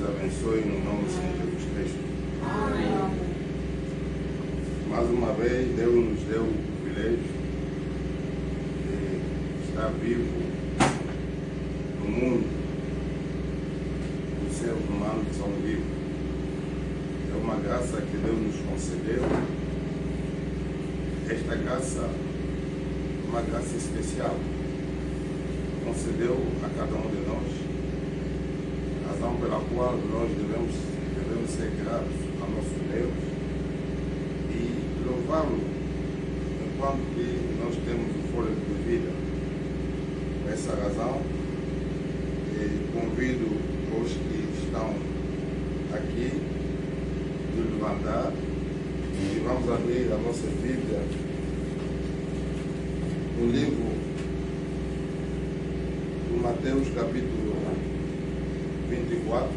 abençoe no nome do Senhor Jesus Cristo. Mais uma vez, Deus nos deu o privilégio de estar vivo no mundo. Os seres humanos são vivos. É uma graça que Deus nos concedeu. Esta graça é uma graça especial. Concedeu a cada um de nós, razão pela qual nós devemos ser gratos ao nosso Deus e louvá-lo enquanto que nós temos o fôlego de vida. Por essa razão, convido os que estão aqui de levantar e vamos abrir a nossa Bíblia no livro de Mateus, capítulo 24.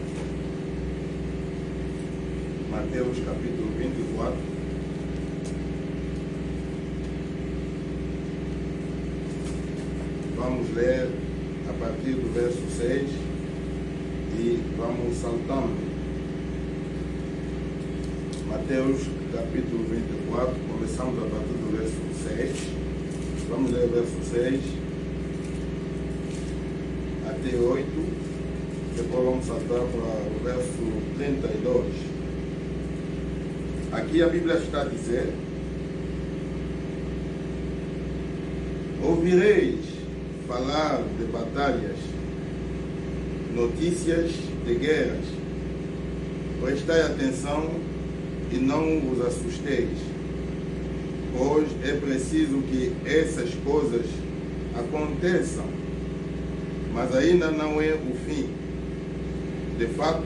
Mateus, capítulo 24. Vamos ler a partir do verso 6 e vamos saltando. Mateus, capítulo 24, começamos a partir do verso 6. Vamos ler o verso 6 até 8. Depois vamos saltar para o verso 32. Aqui a Bíblia está a dizer: ouvireis falar de batalhas, notícias de guerras. Prestai atenção e não vos assusteis, pois é preciso que essas coisas aconteçam, mas ainda não é o fim. De fato,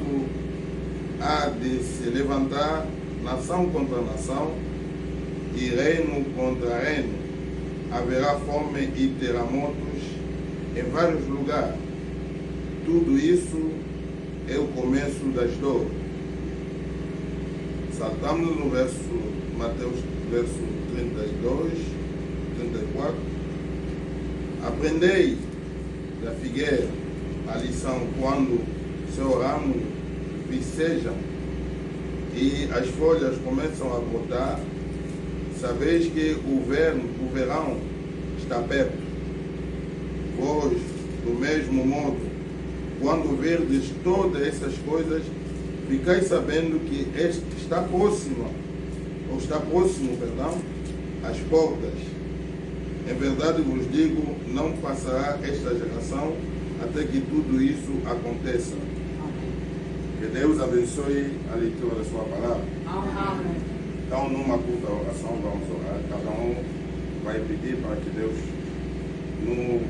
há de se levantar nação contra nação e reino contra reino. Haverá fome e terremotos em vários lugares. Tudo isso é o começo das dores. Saltamos no Mateus, verso 32, 34. Aprendei da figueira a lição quando seu ramo vicejam e as folhas começam a brotar. Sabeis que o verão está perto. Vós, do mesmo modo, quando verdes todas essas coisas, ficais sabendo que está próximo, às portas. Em verdade vos digo, não passará esta geração até que tudo isso aconteça. Que Deus abençoe a leitura da sua palavra. Amém. Então, numa curta oração, vamos orar. Cada um vai pedir para que Deus, no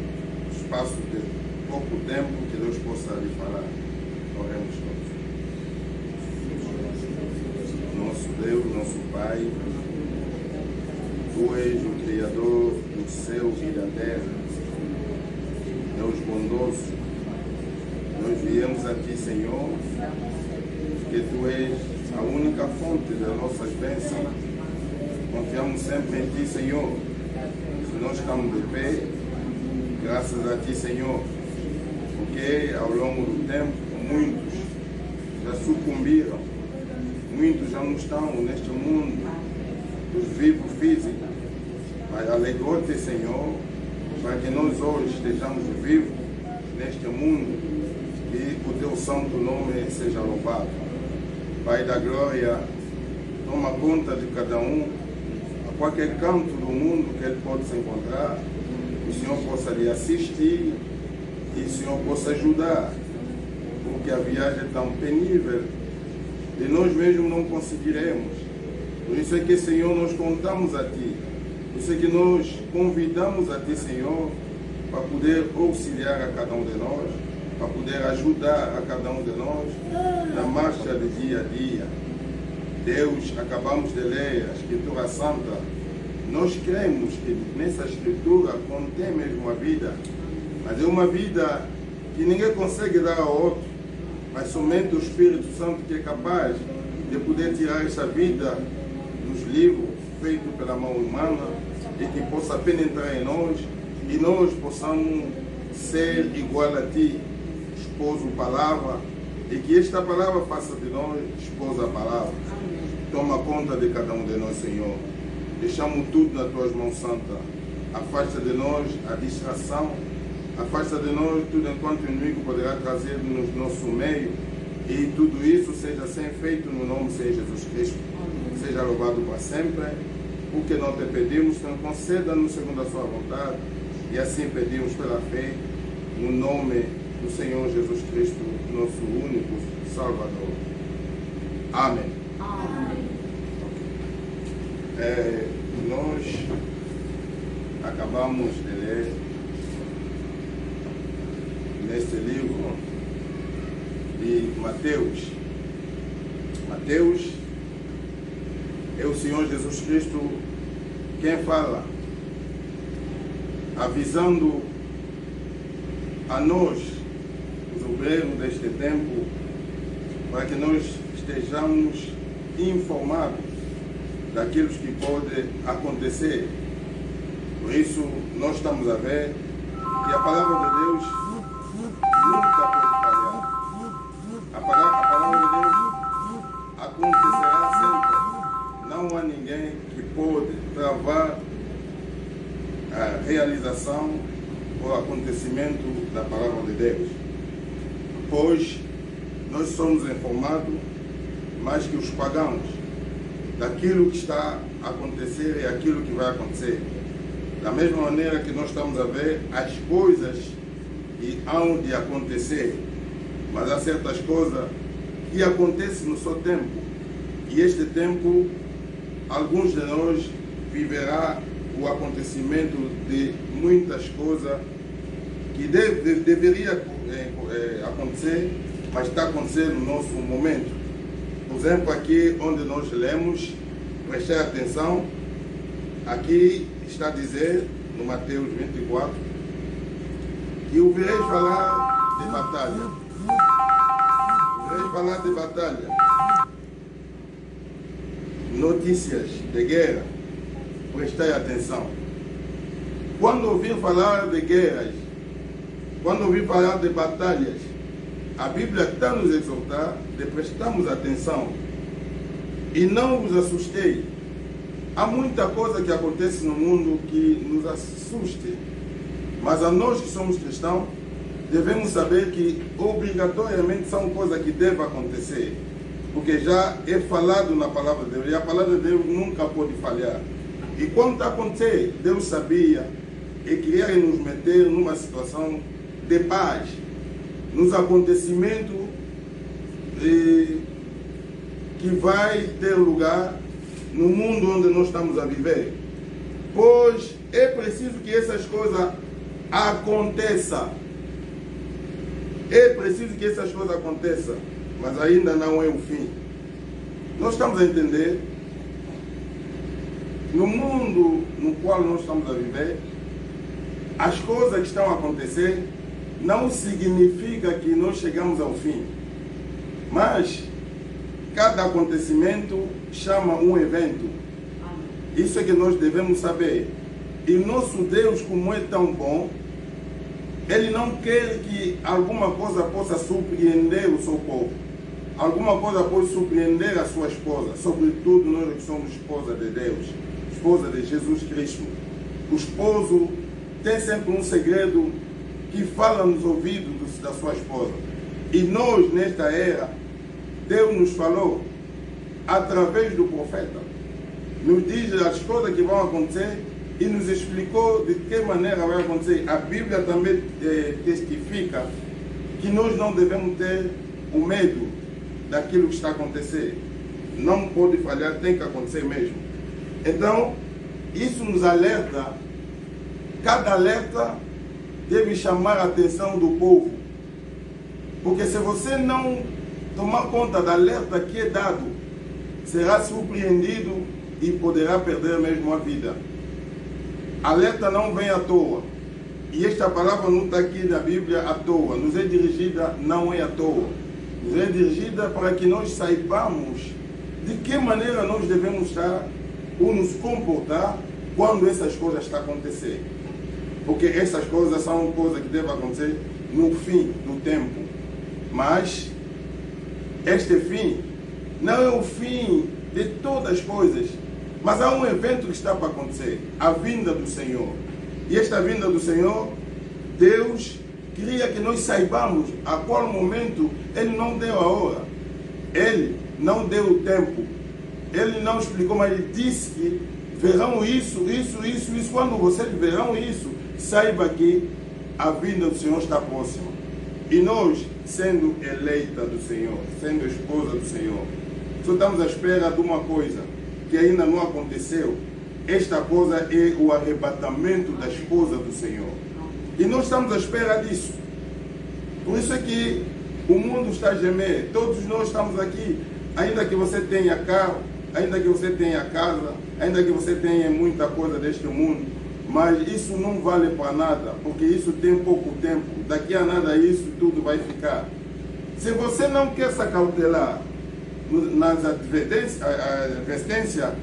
espaço de pouco tempo, que Deus possa lhe falar. Oremos todos. Nosso Deus, nosso Pai, Tu és o Criador do céu e da terra. Deus bondoso, nós viemos a Ti, Senhor, que Tu és a única fonte das nossas bênçãos. Confiamos sempre em Ti, Senhor. Se nós estamos de pé, graças a Ti, Senhor, porque ao longo do tempo, muitos já sucumbiram, muitos já não estão neste mundo dos vivos físicos, mas alegrou-te, Senhor, para que nós hoje estejamos vivos neste mundo e o Teu santo nome seja louvado. Pai da glória, toma conta de cada um, a qualquer canto do mundo que ele pode se encontrar, o Senhor possa lhe assistir e o Senhor possa ajudar, porque a viagem é tão penível e nós mesmos não conseguiremos. Por isso é que, Senhor, nós contamos a Ti, por isso é que nós convidamos a Ti, Senhor, para poder auxiliar a cada um de nós, para poder ajudar a cada um de nós na marcha de dia a dia. Deus, acabamos de ler a Escritura Santa. Nós cremos que nessa Escritura contém mesmo a vida, mas é uma vida que ninguém consegue dar ao outro, mas somente o Espírito Santo que é capaz de poder tirar essa vida dos livros feitos pela mão humana e que possa penetrar em nós e nós possamos ser igual a Ti, esposo, palavra, E que esta palavra faça de nós esposa a palavra. Toma conta de cada um de nós, Senhor. Deixamos tudo nas tuas mãos, Santa. Afasta de nós a distração. Afasta de nós tudo enquanto o inimigo poderá trazer no nosso meio. E tudo isso seja sempre feito no nome de Jesus Cristo. Seja louvado para sempre. O que nós te pedimos, Senhor, conceda-nos segundo a sua vontade. E assim pedimos pela fé, no nome do Senhor Jesus Cristo, nosso único Salvador. Amém. Amém. Nós acabamos de ler neste livro de Mateus. Mateus é o Senhor Jesus Cristo quem fala, avisando a nós, os obreiros deste tempo, para que nós estejamos informados daquilo que pode acontecer. Por isso, nós estamos a ver que a palavra de Deus nunca pode falhar. A palavra de Deus acontecerá sempre. Não há ninguém que pode travar a realização ou acontecimento da palavra de Deus. Pois nós somos informados mais que os pagãos daquilo que está a acontecer e aquilo que vai acontecer. Da mesma maneira que nós estamos a ver as coisas que hão de acontecer, mas há certas coisas que acontecem no seu tempo. E este tempo, alguns de nós viverá o acontecimento de muitas coisas que deveria acontecer, mas está acontecendo no nosso momento. Por exemplo, aqui onde nós lemos, prestar atenção, aqui está a dizer, no Mateus 24, que ouvireis falar de batalha. Ouvireis falar de batalha. Notícias de guerra. Prestai atenção. Quando ouvir falar de guerras, quando ouvir falar de batalhas, a Bíblia está nos exortar de prestarmos atenção e não vos assustei. Há muita coisa que acontece no mundo que nos assuste, mas a nós que somos cristãos devemos saber que obrigatoriamente são coisas que devem acontecer, porque já é falado na palavra de Deus e a palavra de Deus nunca pode falhar. E quando está acontecendo, Deus sabia e queria nos meter numa situação de paz, nos acontecimentos que vai ter lugar no mundo onde nós estamos a viver. Pois é preciso que essas coisas aconteçam. É preciso que essas coisas aconteçam, mas ainda não é o fim. Nós estamos a entender, no mundo no qual nós estamos a viver, as coisas que estão a acontecer não significa que nós chegamos ao fim, mas cada acontecimento chama um evento. Isso é que nós devemos saber. E nosso Deus, como é tão bom, Ele não quer que alguma coisa possa surpreender o seu povo. Alguma coisa pode surpreender a sua esposa, sobretudo nós que somos esposa de Deus, esposa de Jesus Cristo. O esposo tem sempre um segredo que fala nos ouvidos da sua esposa. E nós, nesta era, Deus nos falou através do profeta. Nos diz as coisas que vão acontecer e nos explicou de que maneira vai acontecer. A Bíblia também testifica que nós não devemos ter o medo daquilo que está a acontecer. Não pode falhar, tem que acontecer mesmo. Então, isso nos alerta. Cada alerta deve chamar a atenção do povo. Porque se você não tomar conta da alerta que é dado, será surpreendido e poderá perder mesmo a vida. Alerta não vem à toa. E esta palavra não está aqui na Bíblia à toa. Nos é dirigida, não é à toa. Nos é dirigida para que nós saibamos de que maneira nós devemos estar ou nos comportar quando essas coisas estão a acontecer. Porque essas coisas são coisas que devem acontecer no fim do tempo. Mas este fim não é o fim de todas as coisas, mas há um evento que está para acontecer, a vinda do Senhor. E esta vinda do Senhor, Deus queria que nós saibamos a qual momento. Ele não deu a hora, Ele não deu o tempo, Ele não explicou, mas Ele disse que verão isso. Quando vocês verão isso, saiba que a vinda do Senhor está próxima. E nós, sendo eleita do Senhor, sendo esposa do Senhor, só estamos à espera de uma coisa que ainda não aconteceu. Esta coisa é o arrebatamento da esposa do Senhor. E nós estamos à espera disso. Por isso é que o mundo está a gemer. Todos nós estamos aqui, ainda que você tenha carro, ainda que você tenha casa, ainda que você tenha muita coisa deste mundo, mas isso não vale para nada, porque isso tem pouco tempo. Daqui a nada isso tudo vai ficar. Se você não quer se acautelar nas advertências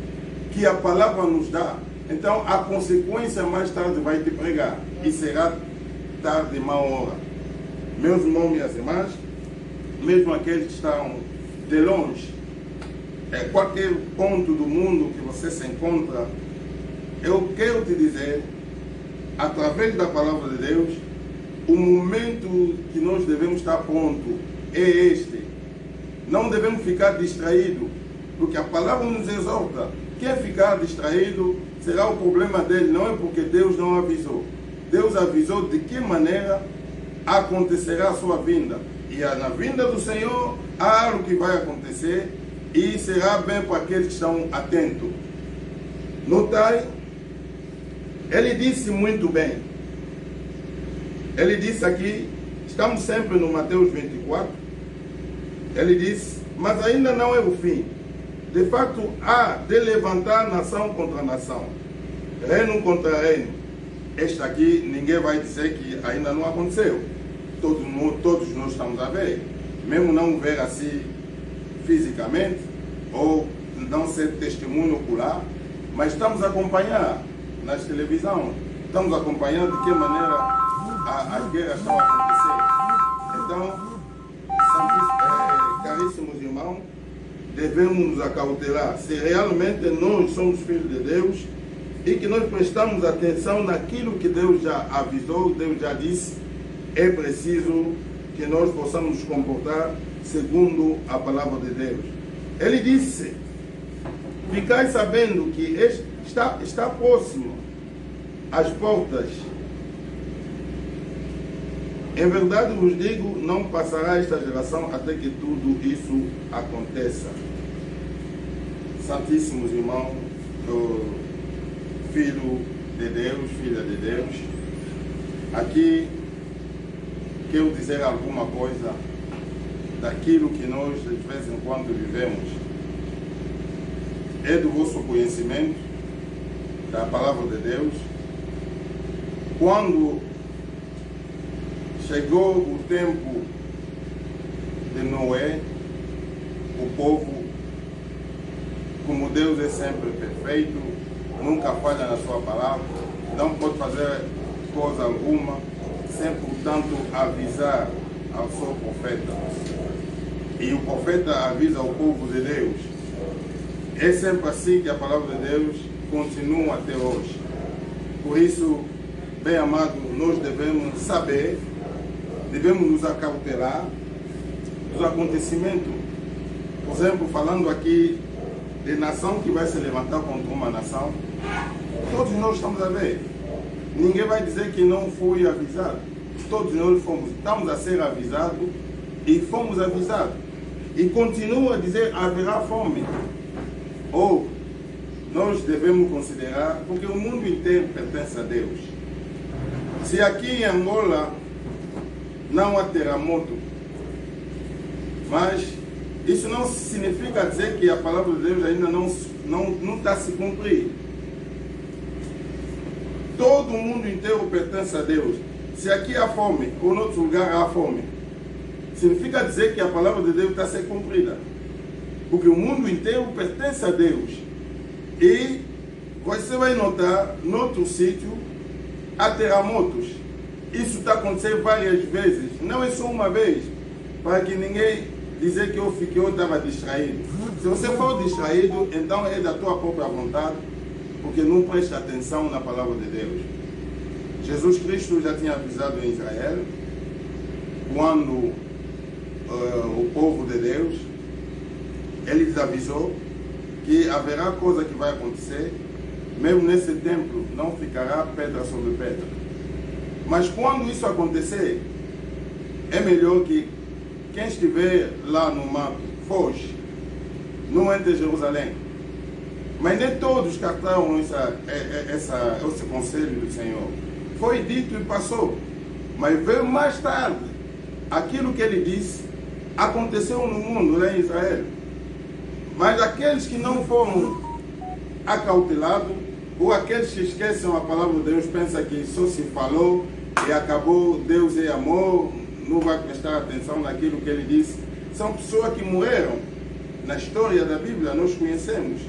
que a palavra nos dá, então a consequência mais tarde vai te pregar, e será tarde de má hora. Meus irmãos e minhas irmãs, mesmo aqueles que estão de longe, qualquer ponto do mundo que você se encontra, eu quero te dizer, através da palavra de Deus, o momento que nós devemos estar pronto é este. Não devemos ficar distraídos, porque a palavra nos exorta. Quem ficar distraído será o problema dele, não é porque Deus não avisou. Deus avisou de que maneira acontecerá a sua vinda. E na vinda do Senhor há algo que vai acontecer e será bem para aqueles que estão atentos. Notai, ele disse muito bem. Ele disse aqui, estamos sempre no Mateus 24, ele disse, mas ainda não é o fim. De fato, há de levantar nação contra nação, reino contra reino. Este aqui, ninguém vai dizer que ainda não aconteceu. Todos nós estamos a ver. Mesmo não ver assim fisicamente, ou não ser testemunho ocular, mas estamos a acompanhar nas televisão. Estamos acompanhando de que maneira as guerras estão a acontecer. Então, caríssimos irmãos, devemos nos acautelar. Se realmente nós somos filhos de Deus e que nós prestamos atenção naquilo que Deus já avisou, Deus já disse, é preciso que nós possamos nos comportar segundo a palavra de Deus. Ele disse, ficai sabendo que está próximo às portas. Em verdade vos digo, não passará esta geração até que tudo isso aconteça. Santíssimos irmãos, filho de Deus, filha de Deus, aqui quero dizer alguma coisa daquilo que nós de vez em quando vivemos. É do vosso conhecimento da palavra de Deus. Quando chegou o tempo de Noé, o povo, como Deus é sempre perfeito, nunca falha na sua palavra, não pode fazer coisa alguma sem, portanto, avisar ao seu profeta. E o profeta avisa ao povo de Deus. É sempre assim que a palavra de Deus continua até hoje. Por isso, bem amado, nós devemos saber, devemos nos acautelar dos acontecimentos. Por exemplo, falando aqui de nação que vai se levantar contra uma nação, todos nós estamos a ver. Ninguém vai dizer que não foi avisado. Todos nós estamos a ser avisados e fomos avisados. E continua a dizer, haverá fome. Ou nós devemos considerar, porque o mundo inteiro pertence a Deus. Se aqui em Angola não há terremoto, mas isso não significa dizer que a palavra de Deus ainda não está a se cumprir. Todo o mundo inteiro pertence a Deus. Se aqui há fome, ou em outro lugar há fome, significa dizer que a palavra de Deus está a ser cumprida. Porque o mundo inteiro pertence a Deus. E você vai notar, em outro sítio, há terremotos. Isso está acontecendo várias vezes. Não é só uma vez. Para que ninguém dizer que eu estava distraído. Se você for distraído, então é da tua própria vontade, porque não presta atenção na palavra de Deus. Jesus Cristo já tinha avisado em Israel, quando o povo de Deus, ele lhes avisou que haverá coisa que vai acontecer, mesmo nesse templo não ficará pedra sobre pedra. Mas quando isso acontecer, é melhor que quem estiver lá no mato, foge, não entre em Jerusalém. Mas nem todos captaram esse conselho do Senhor. Foi dito e passou. Mas veio mais tarde. Aquilo que ele disse aconteceu no mundo, lá em Israel. Mas aqueles que não foram acautelados, ou aqueles que esquecem a palavra de Deus, pensam que só se falou e acabou, Deus é amor, não vai prestar atenção naquilo que ele disse. São pessoas que morreram. Na história da Bíblia nós conhecemos.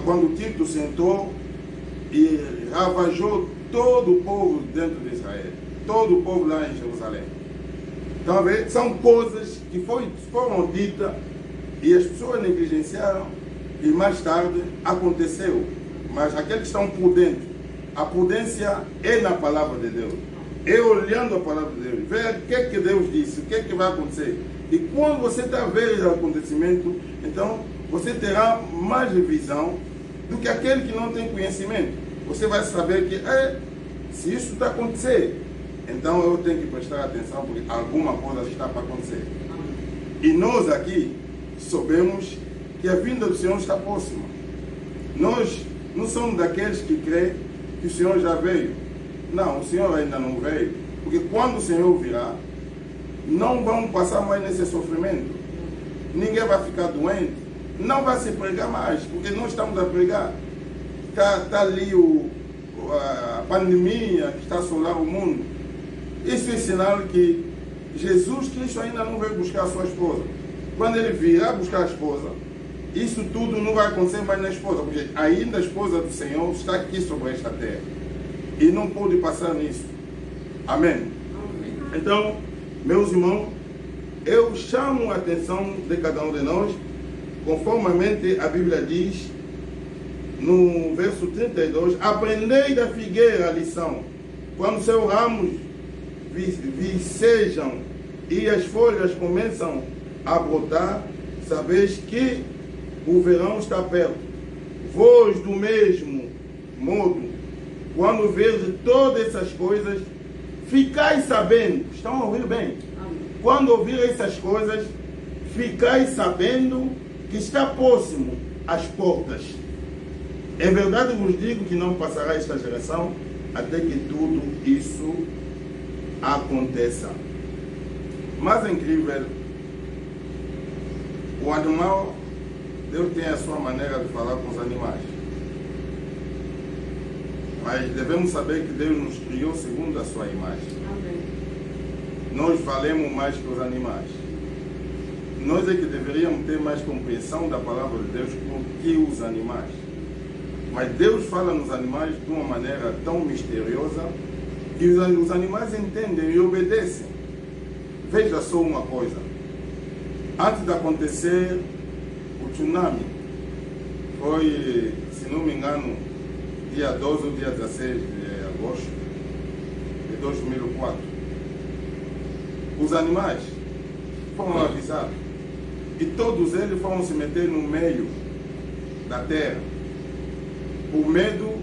Quando Tito sentou e ravajou todo o povo dentro de Israel. Todo o povo lá em Jerusalém. Então, são coisas que foram ditas e as pessoas negligenciaram e mais tarde aconteceu. Mas aqueles que estão por dentro, a prudência é na palavra de Deus. É olhando a palavra de Deus, ver o que Deus disse, o que vai acontecer. E quando você está vendo o acontecimento, então você terá mais visão do que aquele que não tem conhecimento. Você vai saber que, se isso está acontecendo, então eu tenho que prestar atenção, porque alguma coisa está para acontecer. E nós aqui sabemos que a vinda do Senhor está próxima. Nós não somos daqueles que creem que o Senhor já veio. Não, o Senhor ainda não veio. Porque quando o Senhor virá, não vamos passar mais nesse sofrimento. Ninguém vai ficar doente. Não vai se pregar mais, porque nós estamos a pregar. Está ali a pandemia que está assolando o mundo. Isso é sinal que Jesus Cristo ainda não veio buscar a sua esposa. Quando ele virá buscar a esposa, isso tudo não vai acontecer mais na esposa, porque ainda a esposa do Senhor está aqui sobre esta terra. E não pode passar nisso. Amém? Então, meus irmãos, eu chamo a atenção de cada um de nós, conformemente a Bíblia diz, no verso 32, aprendei da figueira a lição. Quando seus ramos vicejam e as folhas começam a brotar, sabeis que o verão está perto. Vós, do mesmo modo, quando vejo todas essas coisas, ficai sabendo. Estão a ouvir bem? Quando ouvir essas coisas, ficai sabendo que está próximo às portas. É verdade, vos digo que não passará esta geração até que tudo isso aconteça. Mas é incrível, o animal, Deus tem a sua maneira de falar com os animais. Mas devemos saber que Deus nos criou segundo a sua imagem. Amém. Nós valemos mais que os animais. Nós é que deveríamos ter mais compreensão da palavra de Deus do que os animais. Mas Deus fala nos animais de uma maneira tão misteriosa que os animais entendem e obedecem. Veja só uma coisa. Antes de acontecer o tsunami, foi, se não me engano, dia 12 ou dia 16 de agosto de 2004. Os animais foram avisados e todos eles foram se meter no meio da terra, por medo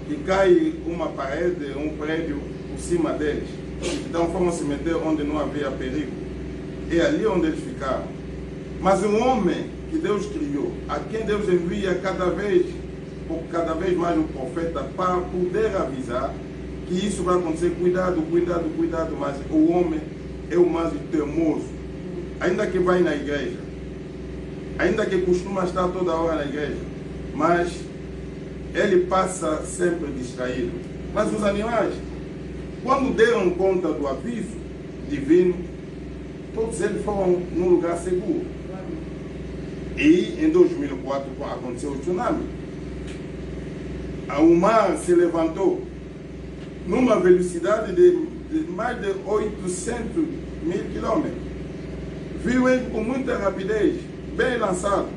que cai uma parede, um prédio por cima deles. Então foram se meter onde não havia perigo. É ali onde eles ficaram. Mas o homem que Deus criou, a quem Deus envia cada vez mais um profeta para poder avisar que isso vai acontecer. Cuidado, cuidado, cuidado. Mas o homem é o mais teimoso. Ainda que vai na igreja, ainda que costuma estar toda hora na igreja, mas ele passa sempre distraído. Mas os animais, quando deram conta do aviso divino, todos eles foram num lugar seguro. E em 2004 aconteceu o tsunami. O mar se levantou numa velocidade de mais de 800 mil quilômetros. viu ele com muita rapidez, bem lançado,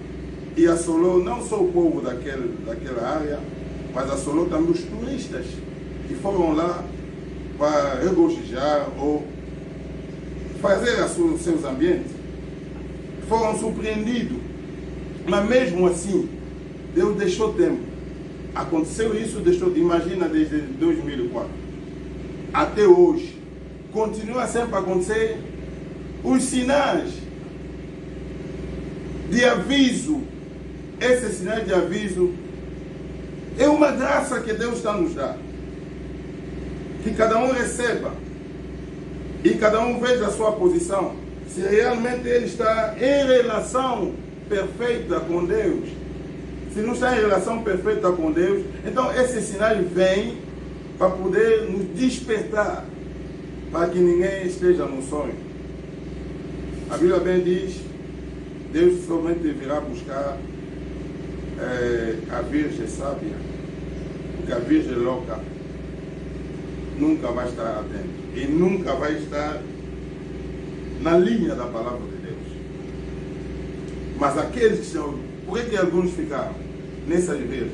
e assolou não só o povo daquela área, mas assolou também os turistas que foram lá para regozijar ou fazer os seus ambientes. Foram surpreendidos, mas mesmo assim, Deus deixou tempo. Aconteceu isso, imagina, desde 2004 até hoje. Continua sempre a acontecer. Os sinais de aviso, esses sinais de aviso, é uma graça que Deus está nos dando. Que cada um receba e cada um veja a sua posição. Se realmente ele está em relação perfeita com Deus. Se não está em relação perfeita com Deus, então esses sinais vêm para poder nos despertar, para que ninguém esteja no sonho. A Bíblia bem diz, Deus somente virá buscar a virgem sábia, porque a virgem louca nunca vai estar atenta e nunca vai estar na linha da palavra de Deus. Mas aqueles que estão, por que alguns ficaram nessas virgens?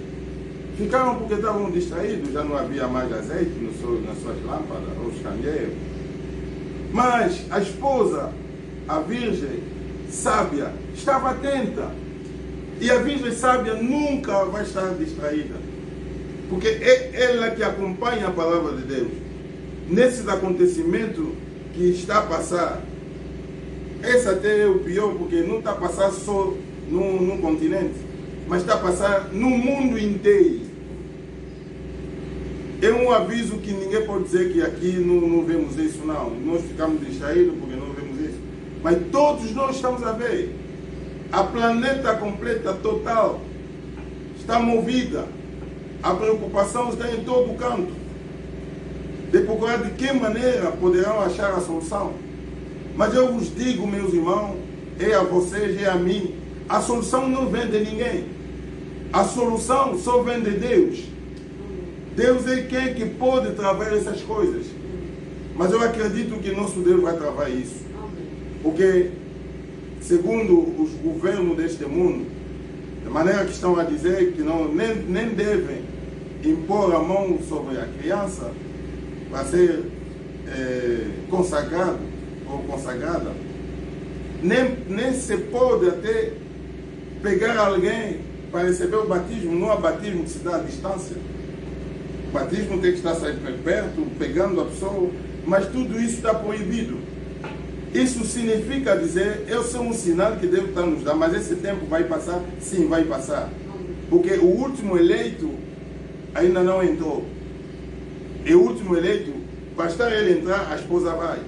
Ficaram porque estavam distraídos, já não havia mais azeite nas suas lâmpadas, os candeeiros. Mas a esposa, a virgem sábia, estava atenta. E a virgem sábia nunca vai estar distraída. Porque é ela que acompanha a palavra de Deus. Nesses acontecimentos que está a passar, esse até é o pior, porque não está a passar só num continente, mas está a passar no mundo inteiro. É um aviso que ninguém pode dizer que aqui não vemos isso, não. Nós ficamos distraídos porque não vemos isso. Mas todos nós estamos a ver. A planeta completa, total, está movida. A preocupação está em todo canto. De procurar de que maneira poderão achar a solução. Mas eu vos digo, meus irmãos, é a vocês, é a mim, a solução não vem de ninguém. A solução só vem de Deus. Deus é quem que pode travar essas coisas. Mas eu acredito que nosso Deus vai travar isso. Porque, segundo os governos deste mundo, de maneira que estão a dizer que nem devem impor a mão sobre a criança para ser consagrado ou consagrada, nem se pode até pegar alguém para receber o batismo. Não há batismo que se dá à distância. O batismo tem que estar sempre perto, pegando a pessoa, mas tudo isso está proibido. Isso significa dizer, eu sou um sinal que Deus está nos dando, mas esse tempo vai passar? Sim, vai passar. Porque o último eleito ainda não entrou. E o último eleito, basta ele entrar, a esposa vai.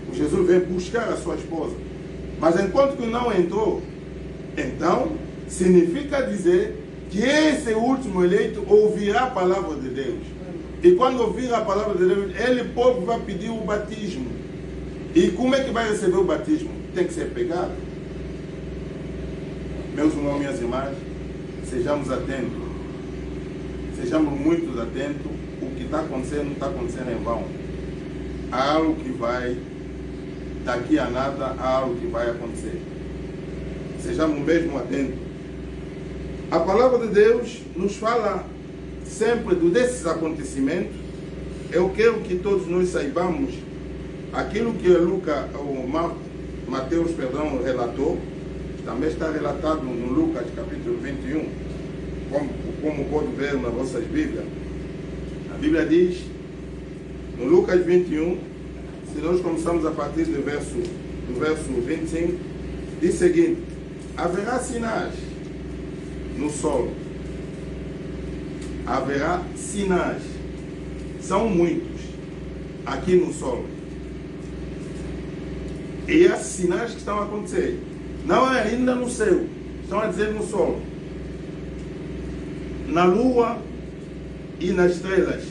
O Jesus vem buscar a sua esposa. Mas enquanto que não entrou, então, significa dizer que esse último eleito ouvirá a palavra de Deus. E quando ouvir a palavra de Deus, ele próprio vai pedir o batismo. E como é que vai receber o batismo? Tem que ser pegado. Meus irmãos, minhas irmãs, sejamos atentos. Sejamos muito atentos. O que está acontecendo não está acontecendo em vão. Há algo que vai, daqui a nada, há algo que vai acontecer. Sejamos mesmo atentos. A palavra de Deus nos fala sempre desses acontecimentos. Eu quero que todos nós saibamos aquilo que Mateus relatou, também está relatado no Lucas capítulo 21, como pode ver nas vossas Bíblias. A Bíblia diz, no Lucas 21, se nós começamos a partir do verso 25, diz o seguinte: haverá sinais no solo. Haverá sinais. São muitos aqui no solo. E esses sinais que estão a acontecer, não é ainda no céu, estão a dizer no solo, na lua e nas estrelas.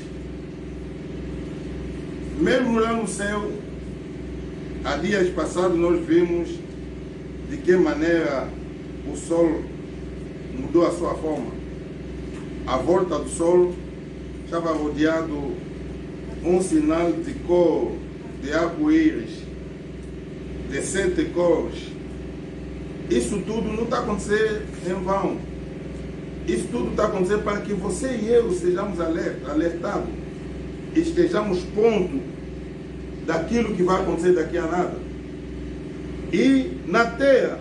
Mesmo lá no céu, há dias passados nós vimos de que maneira o sol mudou a sua forma. A volta do sol estava rodeado um sinal de cor de arco-íris. de 7 cores. Isso tudo não está acontecendo em vão. Isso tudo está acontecendo para que você e eu sejamos alertados e estejamos prontos daquilo que vai acontecer daqui a nada. E na terra,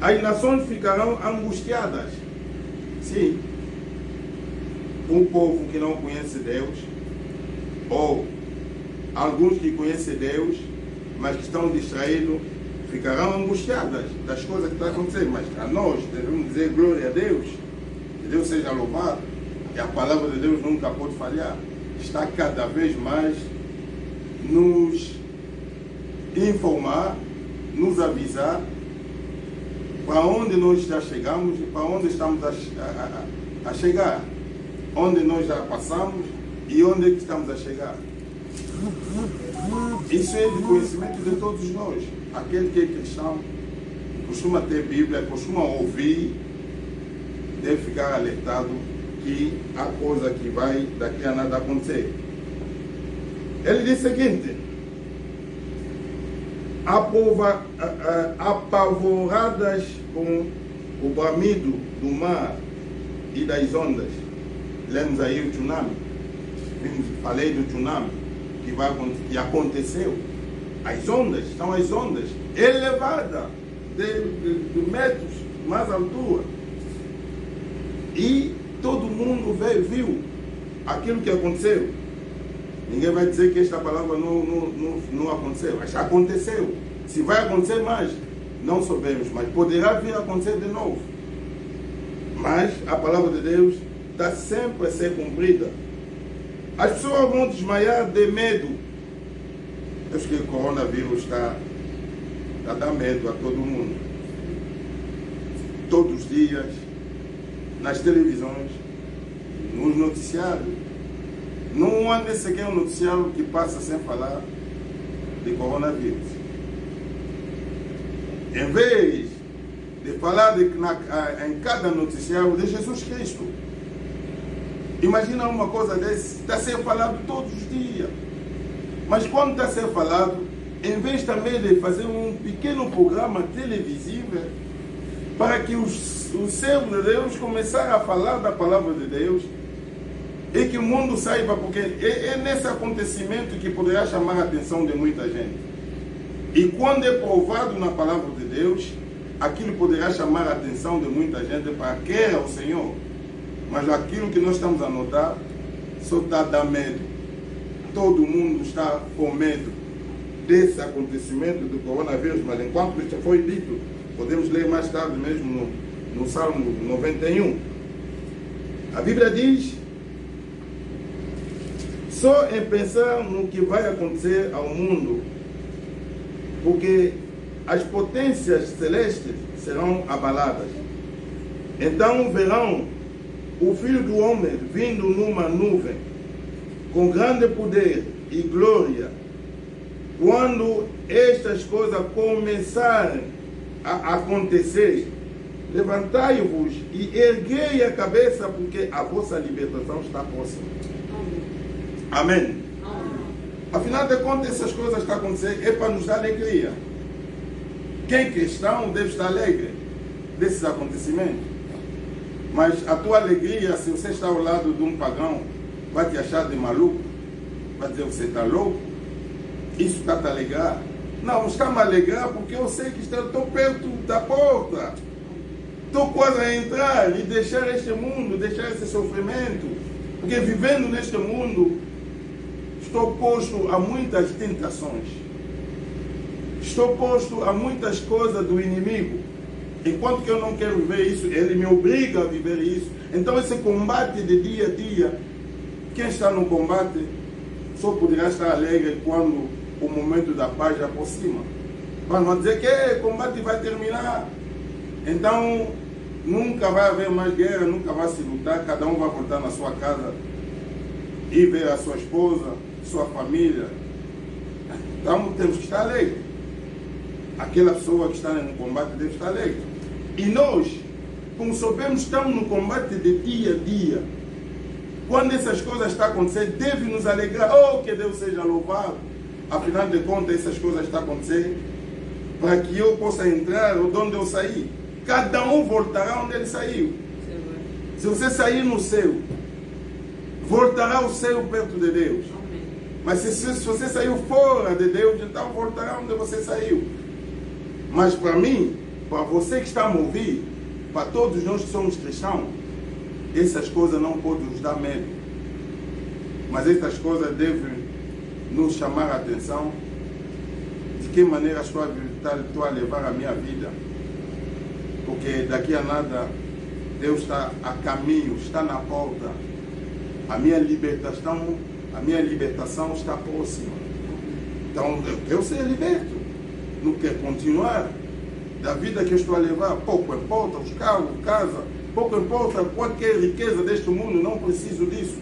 as nações ficarão angustiadas. Sim. Um povo que não conhece Deus, ou alguns que conhecem Deus, mas que estão distraídos, ficarão angustiadas das coisas que estão acontecendo. Mas a nós devemos dizer glória a Deus, que Deus seja louvado, e a palavra de Deus nunca pode falhar. Está cada vez mais nos informar, nos avisar para onde nós já chegamos e para onde estamos a chegar, onde nós já passamos e onde é que estamos a chegar. Isso é de conhecimento de todos nós. Aquele que é cristão, costuma ter Bíblia, costuma ouvir, deve ficar alertado que há coisa que vai daqui a nada acontecer. Ele diz o seguinte: apavoradas com o bramido do mar e das ondas. Lemos aí o tsunami. Falei do tsunami que aconteceu. As ondas, são as ondas elevadas de metros, mais altura. E todo mundo viu aquilo que aconteceu. Ninguém vai dizer que esta palavra não aconteceu. Mas aconteceu. Se vai acontecer mais, não sabemos. Mas poderá vir a acontecer de novo. Mas a palavra de Deus está sempre a ser cumprida. As pessoas vão desmaiar de medo. Acho que o coronavírus está a dar medo a todo mundo. Todos os dias, nas televisões, nos noticiários. Não há nem sequer um noticiário que passa sem falar de coronavírus. Em vez de falar em cada noticiário de Jesus Cristo. Imagina uma coisa dessa, está a ser falado todos os dias. Mas quando está a ser falado, em vez também de fazer um pequeno programa televisivo, para que os servos de Deus começarem a falar da palavra de Deus, e que o mundo saiba, porque é nesse acontecimento que poderá chamar a atenção de muita gente. E quando é provado na palavra de Deus, aquilo poderá chamar a atenção de muita gente para querer o Senhor. Mas aquilo que nós estamos a notar só está a dar medo. Todo mundo está com medo desse acontecimento do coronavírus, mas enquanto isso foi dito, podemos ler mais tarde mesmo no Salmo 91. A Bíblia diz: só em pensar no que vai acontecer ao mundo, porque as potências celestes serão abaladas. Então verão o Filho do Homem vindo numa nuvem, com grande poder e glória. Quando estas coisas começarem a acontecer, levantai-vos e erguei a cabeça, porque a vossa libertação está próxima. Amém. Amém. Afinal de contas, essas coisas estão acontecendo é para nos dar alegria. Quem é cristão deve estar alegre desses acontecimentos. Mas a tua alegria, se você está ao lado de um pagão, vai te achar de maluco, vai dizer que você está louco. Isso está te alegrar? Não, está me alegrar porque eu sei que estou perto da porta. Estou quase a entrar e deixar este mundo, deixar esse sofrimento. Porque vivendo neste mundo, estou posto a muitas tentações. Estou posto a muitas coisas do inimigo. Enquanto que eu não quero viver isso, ele me obriga a viver isso. Então esse combate de dia a dia, quem está no combate só poderá estar alegre quando o momento da paz já aproxima. Vamos dizer que o combate vai terminar. Então nunca vai haver mais guerra, nunca vai se lutar, cada um vai voltar na sua casa e ver a sua esposa, sua família. Então temos que estar alegres. Aquela pessoa que está no combate deve estar alegre. E nós, como sabemos, estamos no combate de dia a dia. Quando essas coisas estão acontecendo, deve nos alegrar. Oh, que Deus seja louvado. afinal de contas, essas coisas estão acontecendo para que eu possa entrar de onde eu saí. Cada um voltará onde ele saiu. Se você sair no céu, voltará ao céu perto de Deus. Mas se você saiu fora de Deus, então voltará onde você saiu. Mas para mim, para você que está a me ouvir, para todos nós que somos cristãos, essas coisas não podem nos dar medo. Mas essas coisas devem nos chamar a atenção de que maneira estou a levar a minha vida. Porque daqui a nada, Deus está a caminho, está na porta. A minha libertação está próxima. Então, eu ser liberto. Não quero continuar da vida que eu estou a levar. Pouco importa os carros, casa, pouco importa qualquer riqueza deste mundo, não preciso disso.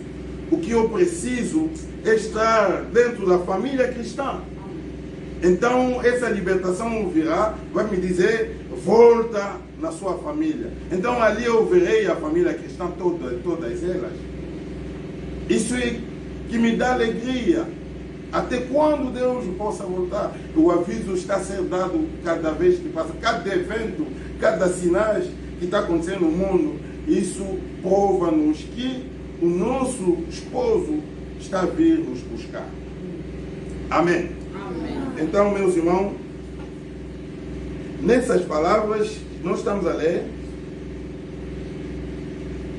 O que eu preciso é estar dentro da família cristã. Então, essa libertação virá, vai me dizer, volta na sua família. Então, ali eu verei a família cristã, todas elas. Isso é que me dá alegria. Até quando Deus possa voltar? O aviso está a ser dado cada vez que passa. Cada evento, cada sinal que está acontecendo no mundo, isso prova-nos que o nosso esposo está a vir nos buscar. Amém. Amém. Então, meus irmãos, nessas palavras que nós estamos a ler,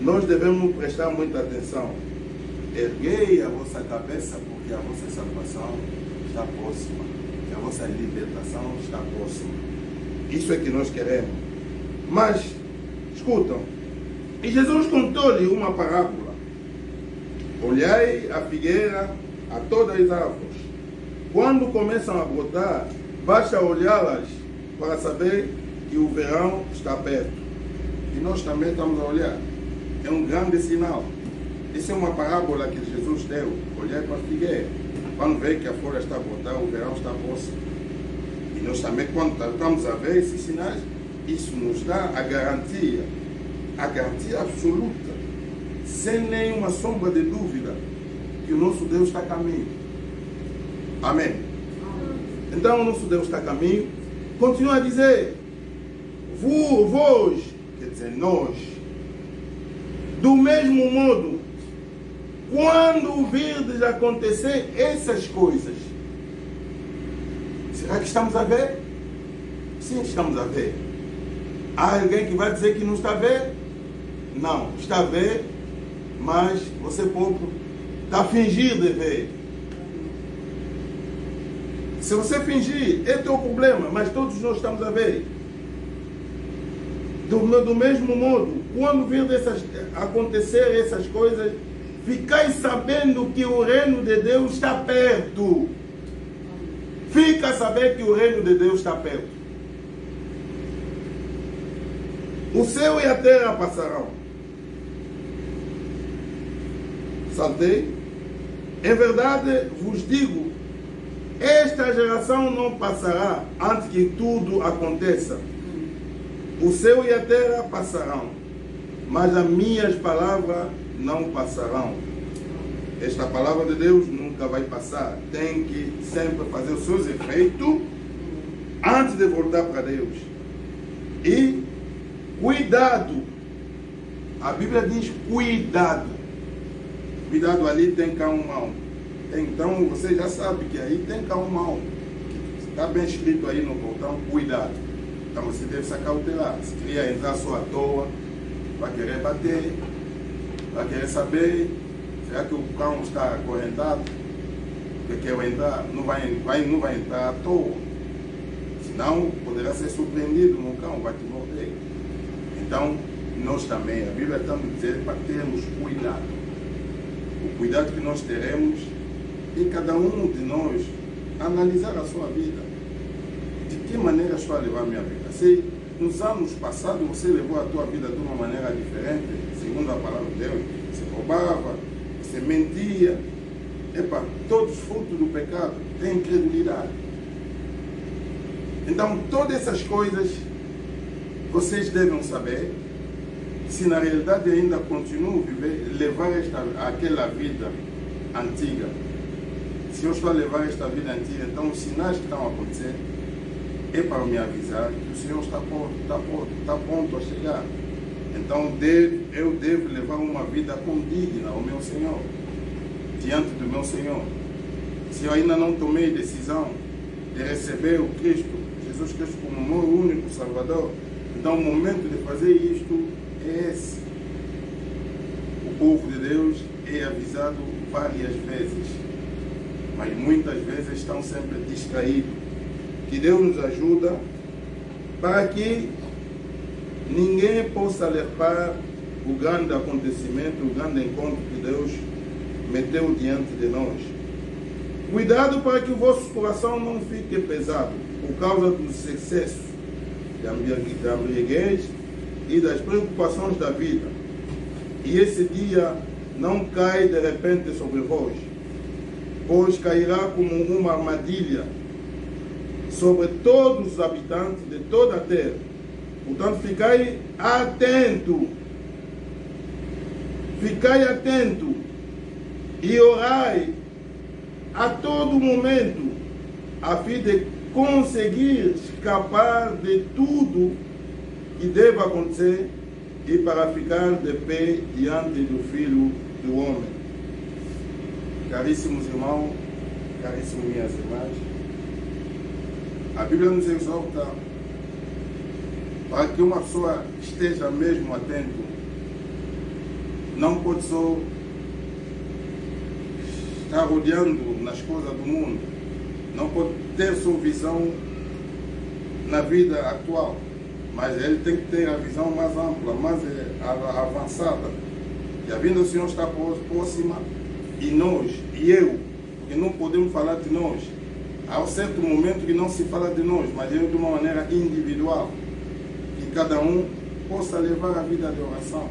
nós devemos prestar muita atenção. Erguei a vossa cabeça, porque a vossa salvação está próxima, que a vossa libertação está próxima. Isso é que nós queremos. Mas, escutam, e Jesus contou-lhe uma parábola. Olhai a figueira, a todas as árvores. Quando começam a brotar, basta olhá-las para saber que o verão está perto. E nós também estamos a olhar. É um grande sinal. Essa é uma parábola que Jesus deu. Olhai para a figueira. Quando vê que a folha está a brotar, o verão está próximo. E nós também, quando estamos a ver esses sinais, isso nos dá a garantia absoluta, sem nenhuma sombra de dúvida, que o nosso Deus está a caminho. Amém. Então o nosso Deus está a caminho. Continua a dizer, vós, quer dizer nós, do mesmo modo, quando virdes acontecer essas coisas, será que estamos a ver? Sim, estamos a ver. Há alguém que vai dizer que não está a ver? Não, está a ver, mas você pouco está a fingir de ver. Se você fingir, é teu problema, mas todos nós estamos a ver. Do mesmo modo, quando vir acontecer essas coisas, ficai sabendo que o reino de Deus está perto. Fica a saber que o reino de Deus está perto. O céu e a terra passarão. Saltei. Em verdade vos digo, esta geração não passará antes que tudo aconteça. O céu e a terra passarão, mas as minhas palavras não passarão. Esta palavra de Deus nunca vai passar. Tem que sempre fazer os seus efeitos antes de voltar para Deus. E cuidado. A Bíblia diz cuidado. Cuidado, ali tem cá um mão. Então você já sabe que aí tem cá um mão. Está bem escrito aí no portão, cuidado. Então você deve se acautelar. Se queria entrar só à toa, vai querer bater, vai querer saber, será que o cão está acorrentado? Porque quer entrar, não vai entrar à toa. Senão poderá ser surpreendido no cão, vai te morder. Então, nós também, a Bíblia está nos dizendo para termos cuidado. O cuidado que nós teremos e cada um de nós analisar a sua vida. De que maneira estou a levar a minha vida? Se nos anos passados você levou a tua vida de uma maneira diferente, segundo a palavra de Deus, você roubava, você mentia, todos os frutos do pecado têm incredulidade. Então, todas essas coisas vocês devem saber se na realidade ainda continuam a levar aquela vida antiga. se eu estou a levar esta vida antiga, então os sinais que estão a acontecer é para me avisar que o Senhor está pronto a chegar. Então eu devo levar uma vida condigna ao meu Senhor, diante do meu Senhor. Se eu ainda não tomei decisão de receber o Cristo, Jesus Cristo como meu único Salvador, então o momento de fazer isto é esse. O povo de Deus é avisado várias vezes, mas muitas vezes estão sempre distraídos. Que Deus nos ajuda para que ninguém possa levar o grande acontecimento, o grande encontro que Deus meteu diante de nós. Cuidado para que o vosso coração não fique pesado por causa dos excessos da embriaguez e das preocupações da vida. E esse dia não cai de repente sobre vós, pois cairá como uma armadilha sobre todos os habitantes de toda a terra. Portanto, ficai atento e orai a todo momento, a fim de conseguir escapar de tudo que deva acontecer e para ficar de pé diante do Filho do Homem. Caríssimos irmãos, caríssimas minhas irmãs, a Bíblia nos exorta para que uma pessoa esteja mesmo atento. Não pode só estar rodeando nas coisas do mundo, não pode ter sua visão na vida atual, mas ele tem que ter a visão mais ampla, mais avançada. E a vinda do Senhor está próxima, e nós, e eu, porque não podemos falar de nós. Há um certo momento que não se fala de nós, mas é de uma maneira individual, que cada um possa levar a vida de oração.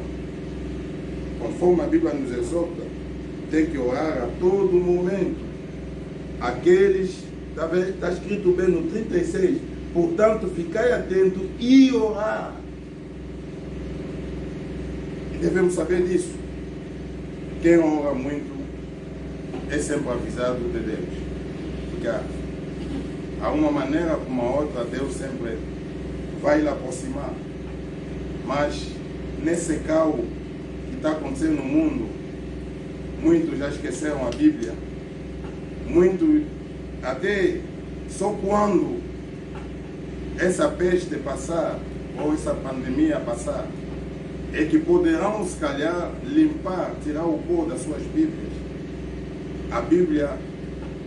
Conforme a Bíblia nos exorta, tem que orar a todo momento. Aqueles, está escrito bem no 36, portanto, ficai atento e orar. E devemos saber disso. Quem ora muito é sempre avisado de Deus. Porque há uma maneira como a outra, Deus sempre vai lhe aproximar. Mas nesse caos que está acontecendo no mundo, muitos já esqueceram a Bíblia. Muitos, até só quando essa peste passar, ou essa pandemia passar, é que poderão, se calhar, limpar, tirar o pó das suas Bíblias. A Bíblia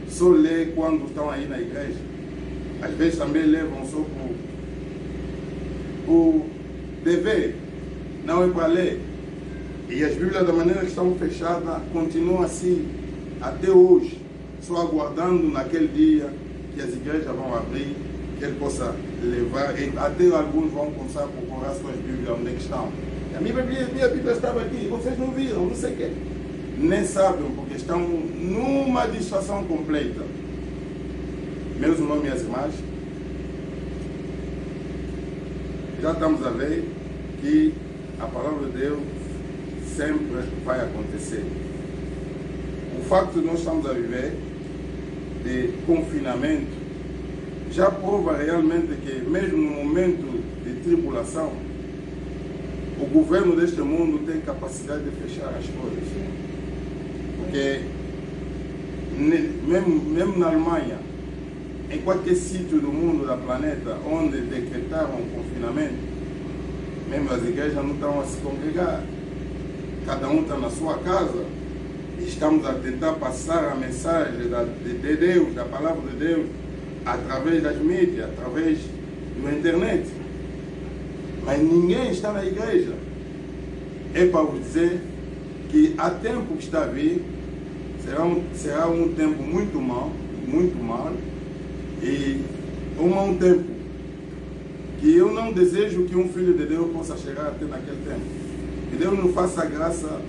só lê quando estão aí na igreja. Às vezes também levam só por dever, não é para ler. E as Bíblias, da maneira que estão fechadas, continuam assim até hoje, só aguardando naquele dia que as igrejas vão abrir, que ele possa levar, e até alguns vão começar a procurar suas Bíblias onde é que estão. A minha Bíblia estava aqui, vocês não viram, não sei o quê. Nem sabem, porque estão numa distração completa. Meus irmãos e minhas irmãs, já estamos a ver que a palavra de Deus sempre vai acontecer. O facto de nós estamos a viver de confinamento já prova realmente que mesmo no momento de tribulação, o governo deste mundo tem capacidade de fechar as coisas. Porque mesmo na Alemanha, em qualquer sítio do mundo, da planeta, onde decretaram o confinamento, mesmo as igrejas não estão a se congregar. Cada um está na sua casa. Estamos a tentar passar a mensagem de Deus, da palavra de Deus, através das mídias, através da internet. Mas ninguém está na igreja. É para vos dizer que há tempo que está a vir, será um tempo muito mal, e um tempo que eu não desejo que um filho de Deus possa chegar até naquele tempo. Que Deus nos faça graça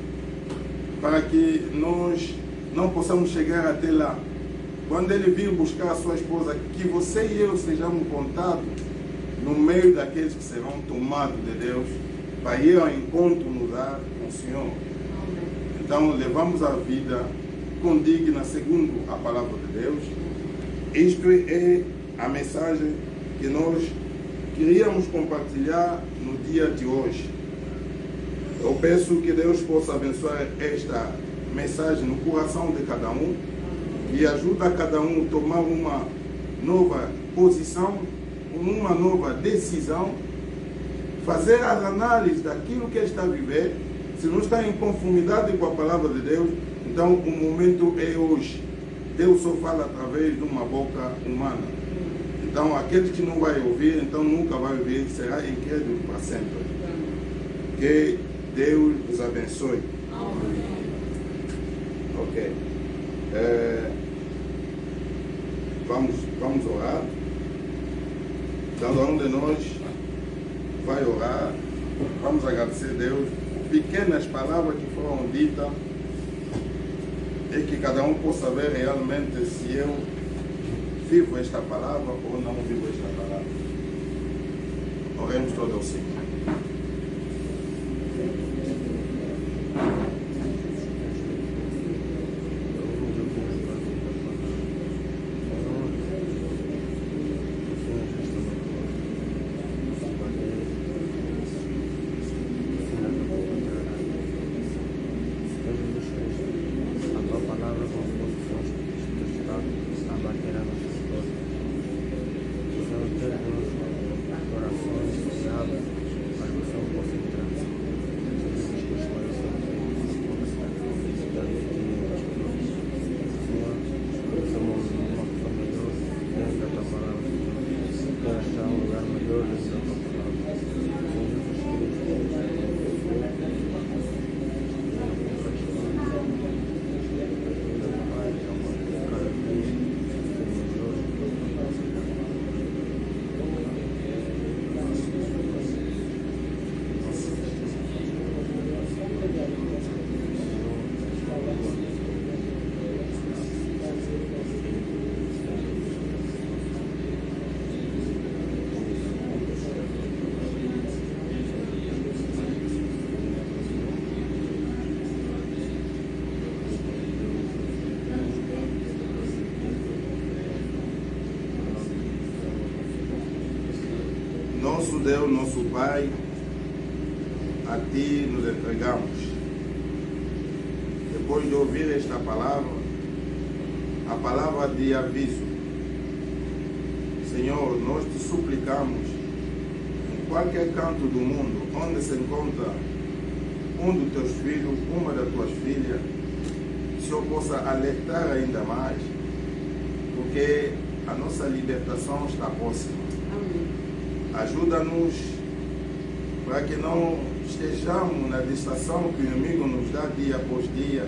para que nós não possamos chegar até lá. Quando Ele vir buscar a sua esposa, que você e eu sejamos contados no meio daqueles que serão tomados de Deus, para ir ao encontro no lar com o Senhor. Então, levamos a vida condigna segundo a palavra de Deus. Isto é a mensagem que nós queríamos compartilhar no dia de hoje. Eu peço que Deus possa abençoar esta mensagem no coração de cada um e ajude a cada um a tomar uma nova posição, uma nova decisão, fazer as análises daquilo que está a viver. Se não está em conformidade com a palavra de Deus, então o momento é hoje. Deus só fala através de uma boca humana. Então aquele que não vai ouvir, então nunca vai ouvir, será incrédulo para sempre. Que Deus os abençoe. Ok. Vamos orar. Cada um de nós vai orar. Vamos agradecer a Deus. Pequenas palavras que foram ditas, e que cada um possa ver realmente se eu vivo esta palavra ou não vivo esta palavra. Oremos todos ao Senhor. Nosso Deus, nosso Pai, a Ti nos entregamos. Depois de ouvir esta palavra, a palavra de aviso, Senhor, nós te suplicamos, em qualquer canto do mundo, onde se encontra um dos teus filhos, uma das tuas filhas, que o Senhor possa alertar ainda mais, porque a nossa libertação está próxima. Ajuda-nos para que não estejamos na distração que o inimigo nos dá dia após dia,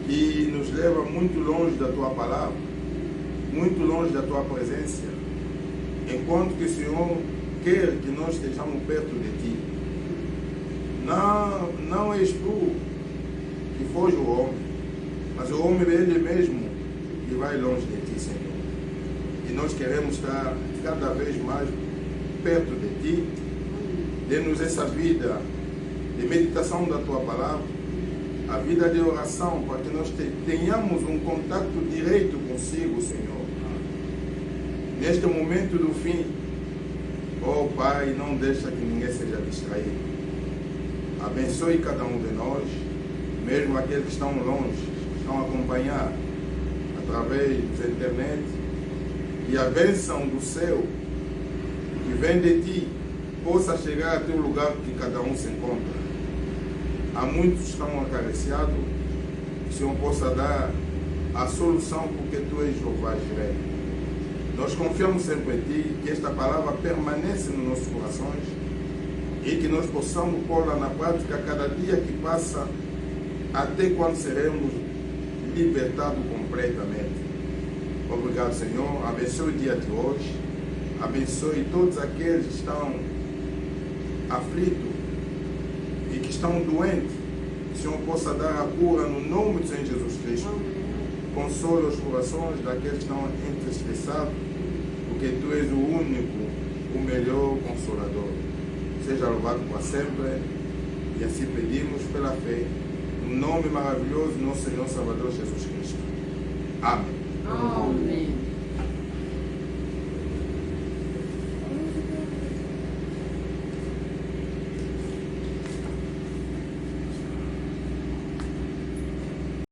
que nos leva muito longe da Tua palavra, muito longe da Tua presença, enquanto que o Senhor quer que nós estejamos perto de Ti. Não és Tu que foge o homem, mas o homem é Ele mesmo que vai longe de Ti, Senhor. E nós queremos estar cada vez mais perto de Ti. Dê-nos essa vida de meditação da Tua palavra, a vida de oração, para que nós tenhamos um contato direto consigo, Senhor. Neste momento do fim, ó Pai, não deixa que ninguém seja distraído. Abençoe cada um de nós, mesmo aqueles que estão longe, que estão a acompanhar através da internet, e a bênção do céu que vem de Ti possa chegar até o lugar que cada um se encontra. Há muitos que estão acariciados, que o Senhor possa dar a solução, porque Tu és Jeová Jireh. Nós confiamos sempre em Ti, que esta palavra permaneça nos nossos corações e que nós possamos pô-la na prática cada dia que passa, até quando seremos libertados completamente. Obrigado, Senhor. Abençoe o dia de hoje. Abençoe todos aqueles que estão aflitos e que estão doentes. Que o Senhor possa dar a cura no nome de Senhor Jesus Cristo. Console os corações daqueles que estão entristeçados, porque Tu és o único, o melhor Consolador. Seja louvado para sempre. E assim pedimos pela fé, no nome maravilhoso do nosso Senhor Salvador Jesus Cristo. Amém. Amém.